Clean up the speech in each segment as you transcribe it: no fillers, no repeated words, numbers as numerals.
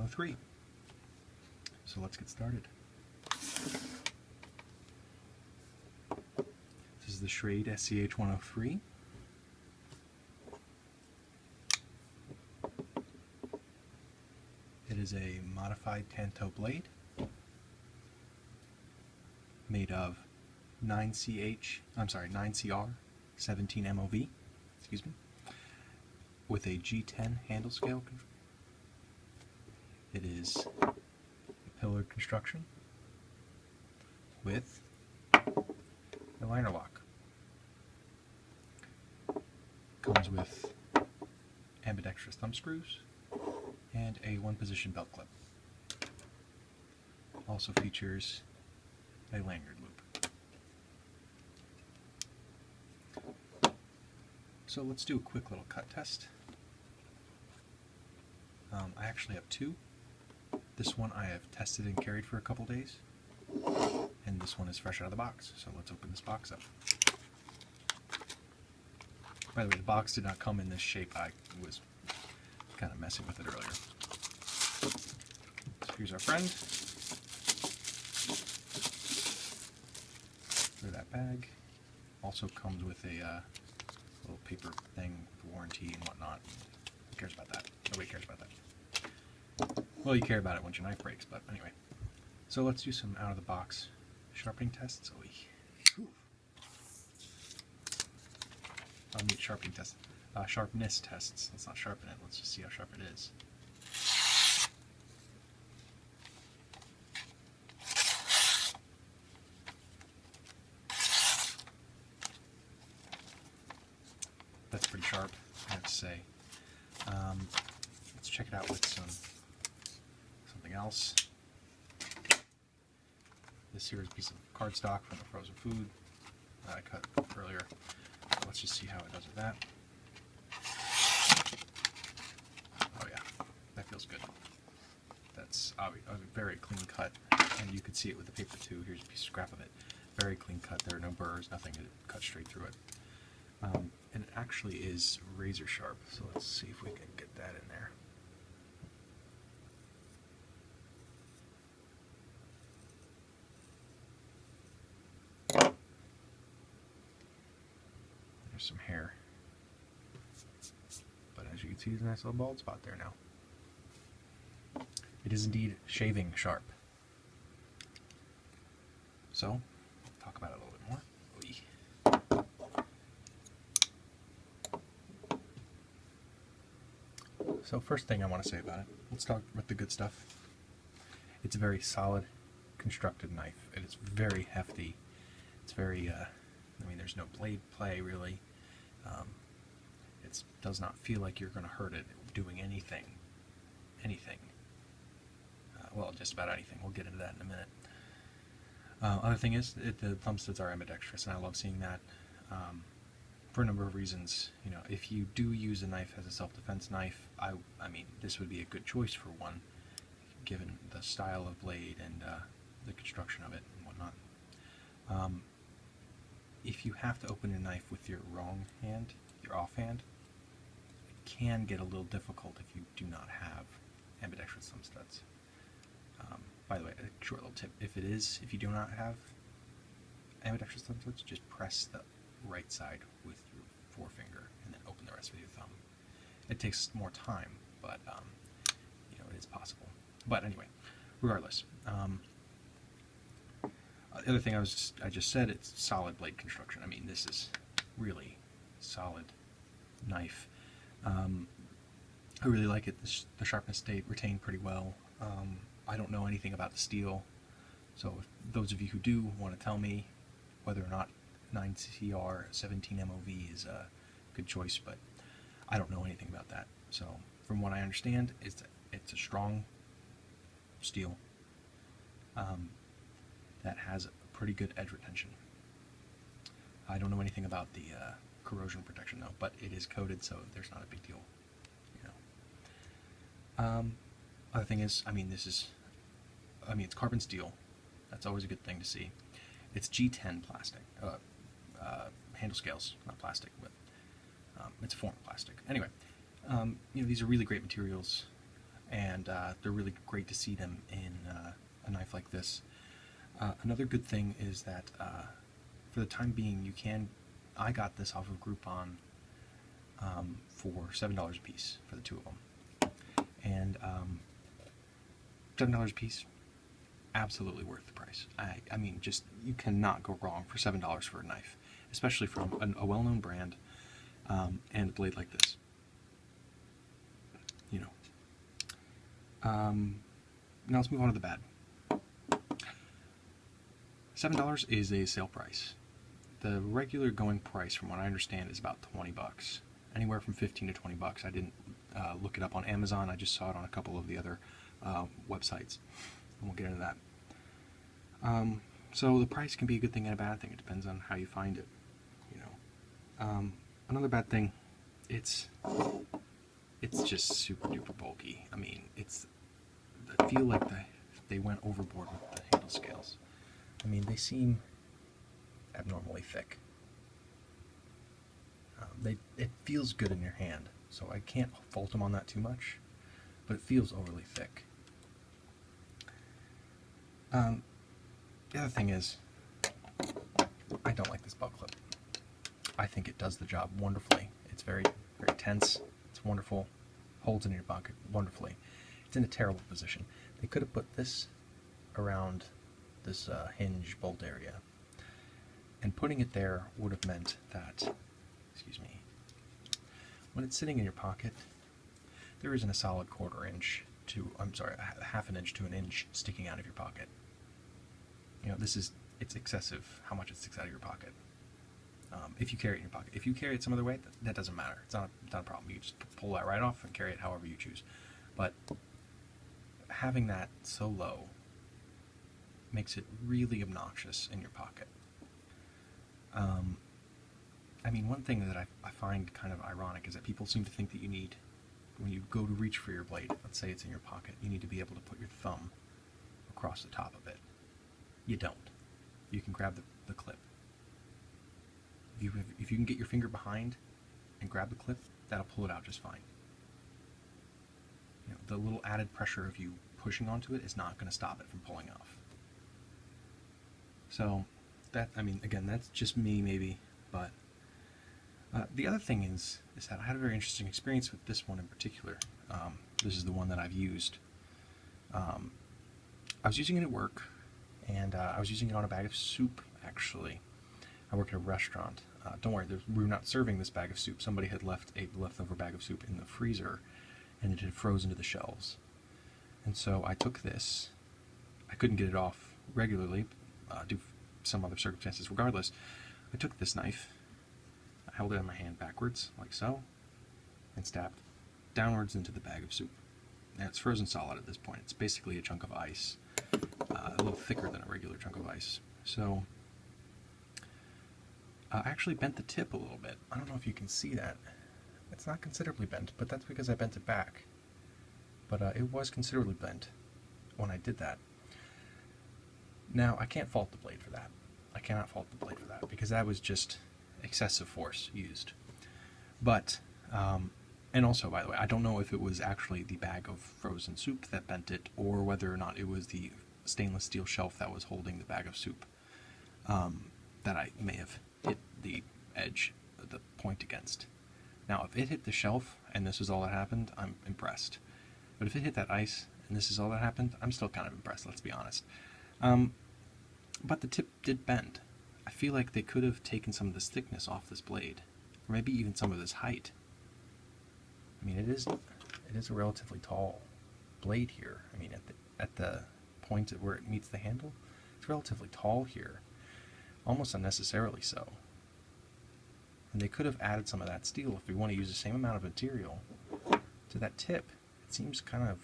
SCH103. So let's get started. This is the Schrade SCH103. It is a modified Tanto blade made of 9CR 17 MOV, with a G10 handle scale. It is a pillared construction with a liner lock. Comes with ambidextrous thumb screws and a one-position belt clip. Also features a lanyard loop. So let's do a quick little cut test. I actually have two. This one I have tested and carried for a couple days, and this one is fresh out of the box. So let's open this box up. By the way, the box did not come in this shape. I was kind of messing with it earlier. So here's our friend. For that bag. Also comes with a little paper thing with warranty and whatnot. Who cares about that? Nobody cares about that. Well, you care about it once your knife breaks, but anyway. So let's do some out-of-the-box sharpening tests. I'll need sharpening tests. Sharpness tests. Let's not sharpen it. Let's just see how sharp it is. That's pretty sharp, I have to say. Let's check it out with something else. This here is a piece of cardstock from the frozen food that I cut earlier. Let's just see how it does with that. Oh yeah, that feels good. That's a very clean cut, and you can see it with the paper too. Here's a piece of scrap of it. Very clean cut. There are no burrs, nothing to cut straight through it. And it actually is razor sharp, so let's see if we can get that in there. There's some hair, but as you can see, there's a nice little bald spot there now. It is indeed shaving sharp. So, we'll talk about it a little bit more. So first thing I want to say about it, let's talk about the good stuff. It's a very solid, constructed knife. It is very hefty. It's very, there's no blade play really. It does not feel like you're going to hurt it doing anything. Well, just about anything. We'll get into that in a minute. Other thing is, the thumb studs are ambidextrous, and I love seeing that. For a number of reasons. If you do use a knife as a self-defense knife, I mean, this would be a good choice for one, given the style of blade and the construction of it and whatnot. If you have to open a knife with your wrong hand, your offhand, it can get a little difficult if you do not have ambidextrous thumb studs. By the way, a short little tip: if you do not have ambidextrous thumb studs, just press the right side with your forefinger and then open the rest with your thumb. It takes more time, but it is possible. But anyway, regardless, the other thing I just said, it's solid blade construction. I mean, this is really solid knife. I really like it. The sharpness stayed retained pretty well. I don't know anything about the steel, so if those of you who do want to tell me whether or not 9CR 17 MOV is a good choice, but I don't know anything about that. So from what I understand, it's a strong steel that has a pretty good edge retention. I don't know anything about the corrosion protection though, but it is coated, so there's not a big deal. Other thing is, it's carbon steel. That's always a good thing to see. It's G10 plastic. Handle scales, not plastic, but it's a form of plastic. Anyway, these are really great materials. and they're really great to see them in a knife like this. Another good thing is that for the time being, I got this off of Groupon for $7 a piece for the two of them, and $7 a piece, absolutely worth the price. I mean, just, you cannot go wrong for $7 for a knife, especially from a well-known brand, and a blade like this. You know. Now let's move on to the bad. $7 is a sale price. The regular going price, from what I understand, is about 20 bucks. Anywhere from 15 to 20 bucks. I didn't look it up on Amazon. I just saw it on a couple of the other websites. And we'll get into that. So the price can be a good thing and a bad thing. It depends on how you find it. You know. Another bad thing, it's just super duper bulky. I mean, I feel like they went overboard with the handle scales. I mean, they seem abnormally thick. It feels good in your hand, so I can't fault them on that too much, but it feels overly thick. The other thing is, I don't like this butt clip. I think it does the job wonderfully. It's very, very tense. It's wonderful. Holds it in your pocket wonderfully. It's in a terrible position. They could have put this around this hinge bolt area, and putting it there would have meant that, excuse me, when it's sitting in your pocket, there isn't a solid a half an inch to an inch sticking out of your pocket. You know, it's excessive how much it sticks out of your pocket. If you carry it in your pocket. If you carry it some other way, that doesn't matter. It's not a problem. You just pull that right off and carry it however you choose. But having that so low makes it really obnoxious in your pocket. I mean, one thing that I find kind of ironic is that people seem to think that you need, when you go to reach for your blade, let's say it's in your pocket, you need to be able to put your thumb across the top of it. You don't. You can grab the clip. If you can get your finger behind and grab the clip, that'll pull it out just fine. You know, the little added pressure of you pushing onto it is not going to stop it from pulling off. So, I mean, again, that's just me, maybe, but the other thing is that I had a very interesting experience with this one in particular. This is the one that I've used. I was using it at work, and I was using it on a bag of soup, actually. I work at a restaurant. Don't worry, we were not serving this bag of soup. Somebody had left a leftover bag of soup in the freezer, and it had frozen to the shelves. And so I took this. I couldn't get it off regularly, due to some other circumstances. Regardless, I took this knife, I held it in my hand backwards, like so, and stabbed downwards into the bag of soup. Now it's frozen solid at this point. It's basically a chunk of ice, a little thicker than a regular chunk of ice. So I actually bent the tip a little bit. I don't know if you can see that. It's not considerably bent, but that's because I bent it back. But it was considerably bent when I did that. Now, I can't fault the blade for that. I cannot fault the blade for that, because that was just excessive force used. But, and also, by the way, I don't know if it was actually the bag of frozen soup that bent it, or whether or not it was the stainless steel shelf that was holding the bag of soup that I may have hit the edge, the point against. Now, if it hit the shelf and this is all that happened, I'm impressed. But if it hit that ice and this is all that happened, I'm still kind of impressed, let's be honest. But the tip did bend. I feel like they could have taken some of this thickness off this blade, or maybe even some of this height. I mean, it is a relatively tall blade here. I mean, at the point where it meets the handle, it's relatively tall here, almost unnecessarily so. And they could have added some of that steel if we want to use the same amount of material to that tip. It seems kind of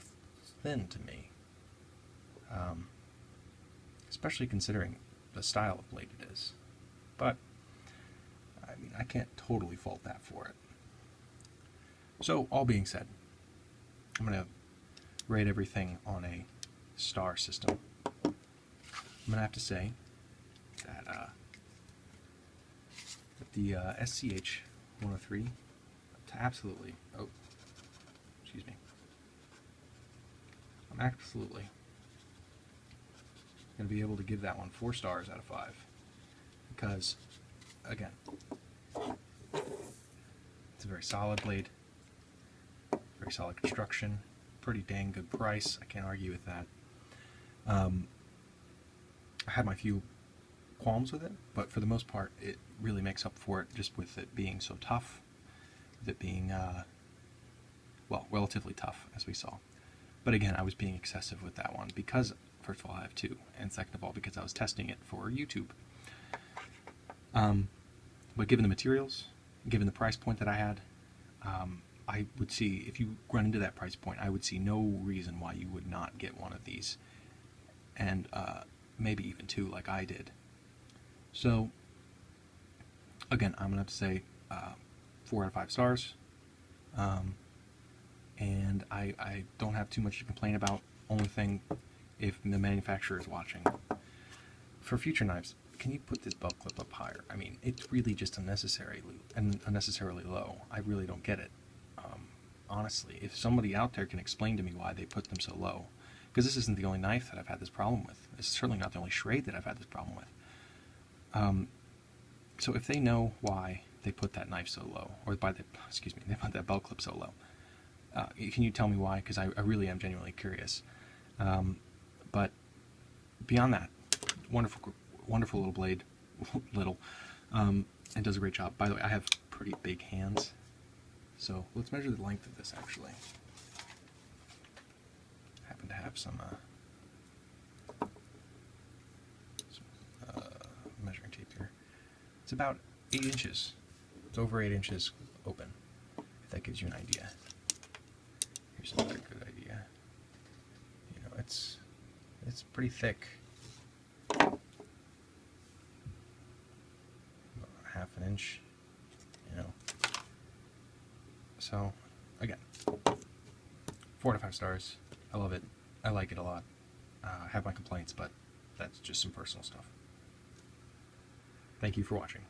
thin to me, especially considering the style of blade it is. But I mean, I can't totally fault that for it. So, all being said, I'm going to rate everything on a star system. I'm going to have to say that the SCH103, absolutely, oh, excuse me, I'm absolutely going to be able to give that one 4 stars out of 5 because, again, it's a very solid blade, very solid construction, pretty dang good price. I can't argue with that. I had my few qualms with it, but for the most part, it really makes up for it just with it being so tough, with it being, well, relatively tough, as we saw. But again, I was being excessive with that one because, first of all, I have 2, and second of all, because I was testing it for YouTube. But given the materials, given the price point that I had, I would see, if you run into that price point, I would see no reason why you would not get one of these, and maybe even 2 like I did. So, again, I'm going to have to say 4 out of 5 stars, and I don't have too much to complain about. Only thing, if the manufacturer is watching, for future knives, can you put this belt clip up higher? I mean, it's really just unnecessarily low. I really don't get it. Honestly, if somebody out there can explain to me why they put them so low, because this isn't the only knife that I've had this problem with. It's certainly not the only Schrade that I've had this problem with. So if they know why they put that knife so low, or they put that belt clip so low, can you tell me why? Because I really am genuinely curious. But beyond that, wonderful little blade, and does a great job. By the way, I have pretty big hands, so let's measure the length of this. Actually, I happen to have some measuring tape here. It's about 8 inches. It's over 8 inches open, if that gives you an idea. Here's another good idea. You know, it's pretty thick. About ½ an inch, you know. So, again, 4 out of 5 stars. I love it. I like it a lot. I have my complaints, but that's just some personal stuff. Thank you for watching.